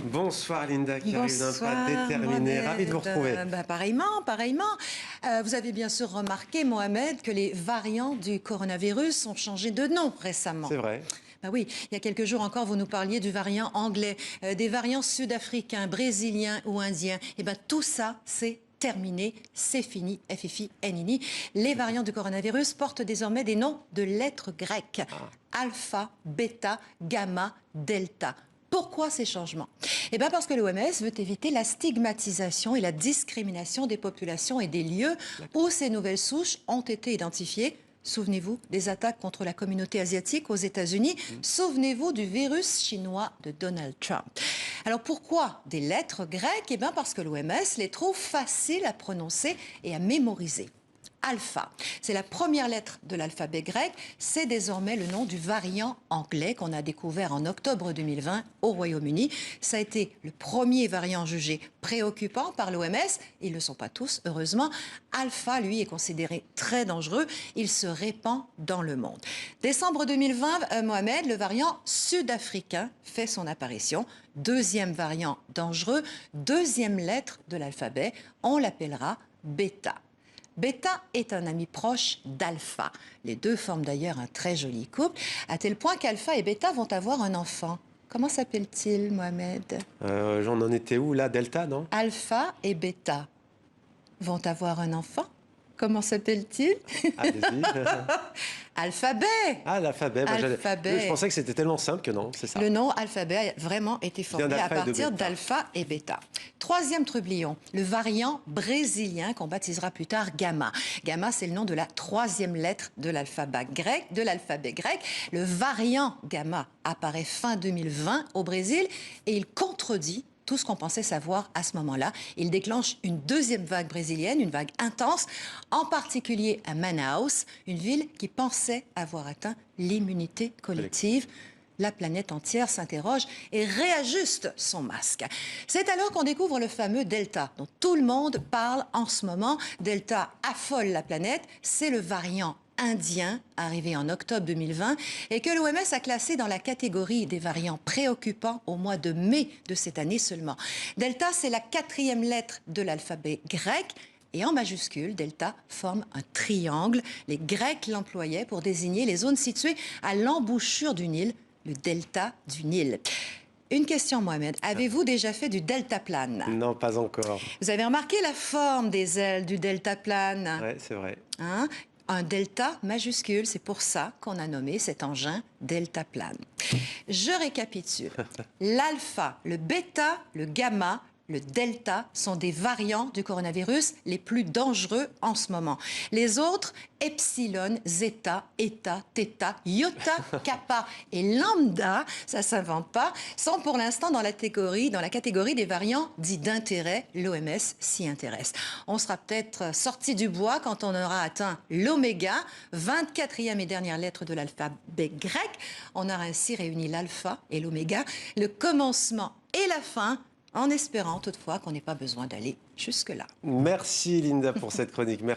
Bonsoir Linda, qui arrive d'un pas Bonsoir, déterminé. Mohamed. Ravi de vous retrouver. Pareillement. Vous avez bien sûr remarqué, Mohamed, que les variants du coronavirus ont changé de nom récemment. C'est vrai. Ben oui, il y a quelques jours encore, vous nous parliez du variant anglais, des variants sud-africains, brésiliens ou indiens. Et bien tout ça, c'est terminé, c'est fini, FFI, NINI. Les variants du coronavirus portent désormais des noms de lettres grecques. Alpha, bêta, gamma, delta. Pourquoi ces changements? Eh bien parce que l'OMS veut éviter la stigmatisation et la discrimination des populations et des lieux où ces nouvelles souches ont été identifiées. Souvenez-vous des attaques contre la communauté asiatique aux États-Unis. Souvenez-vous du virus chinois de Donald Trump. Alors pourquoi des lettres grecques? Eh bien parce que l'OMS les trouve faciles à prononcer et à mémoriser. Alpha, c'est la première lettre de l'alphabet grec. C'est désormais le nom du variant anglais qu'on a découvert en octobre 2020 au Royaume-Uni. Ça a été le premier variant jugé préoccupant par l'OMS. Ils ne le sont pas tous, heureusement. Alpha, lui, est considéré très dangereux. Il se répand dans le monde. Décembre 2020, Mohamed, le variant sud-africain fait son apparition. Deuxième variant dangereux, deuxième lettre de l'alphabet. On l'appellera bêta. Bêta est un ami proche d'Alpha. Les deux forment d'ailleurs un très joli couple, à tel point qu'Alpha et Bêta vont avoir un enfant. Comment s'appelle-t-il, Mohamed? J'en en étais où, là? Delta, non? Alpha et Bêta vont avoir un enfant. Comment s'appelle-t-il? Allez-y. Alphabet. Ah, l'alphabet. Alphabet. Je pensais que c'était tellement simple que non, c'est ça. Le nom alphabet a vraiment été formé à partir d'alpha et bêta. Troisième trublion, le variant brésilien qu'on baptisera plus tard gamma. Gamma, c'est le nom de la troisième lettre de l'alphabet grec. Le variant gamma apparaît fin 2020 au Brésil et il contredit tout ce qu'on pensait savoir à ce moment-là. Il déclenche une deuxième vague brésilienne, une vague intense, en particulier à Manaus, une ville qui pensait avoir atteint l'immunité collective. La planète entière s'interroge et réajuste son masque. C'est alors qu'on découvre le fameux Delta, dont tout le monde parle en ce moment. Delta affole la planète, c'est le variant indien, arrivé en octobre 2020, et que l'OMS a classé dans la catégorie des variants préoccupants au mois de mai de cette année seulement. Delta, c'est la quatrième lettre de l'alphabet grec, et en majuscule, delta forme un triangle. Les Grecs l'employaient pour désigner les zones situées à l'embouchure du Nil, le delta du Nil. Une question, Mohamed. Avez-vous déjà fait du deltaplane? Non, pas encore. Vous avez remarqué la forme des ailes du deltaplane? Oui, c'est vrai. Hein? Un delta majuscule, c'est pour ça qu'on a nommé cet engin deltaplane. Je récapitule. L'alpha, le bêta, le gamma, le delta sont des variants du coronavirus les plus dangereux en ce moment. Les autres, epsilon, zeta, eta, theta, iota, kappa et lambda, ça ne s'invente pas, sont pour l'instant dans la catégorie des variants dits d'intérêt. L'OMS s'y intéresse. On sera peut-être sorti du bois quand on aura atteint l'oméga, 24e et dernière lettre de l'alphabet grec. On aura ainsi réuni l'alpha et l'oméga, le commencement et la fin, en espérant toutefois qu'on n'ait pas besoin d'aller jusque-là. Merci Linda pour cette chronique. Merci.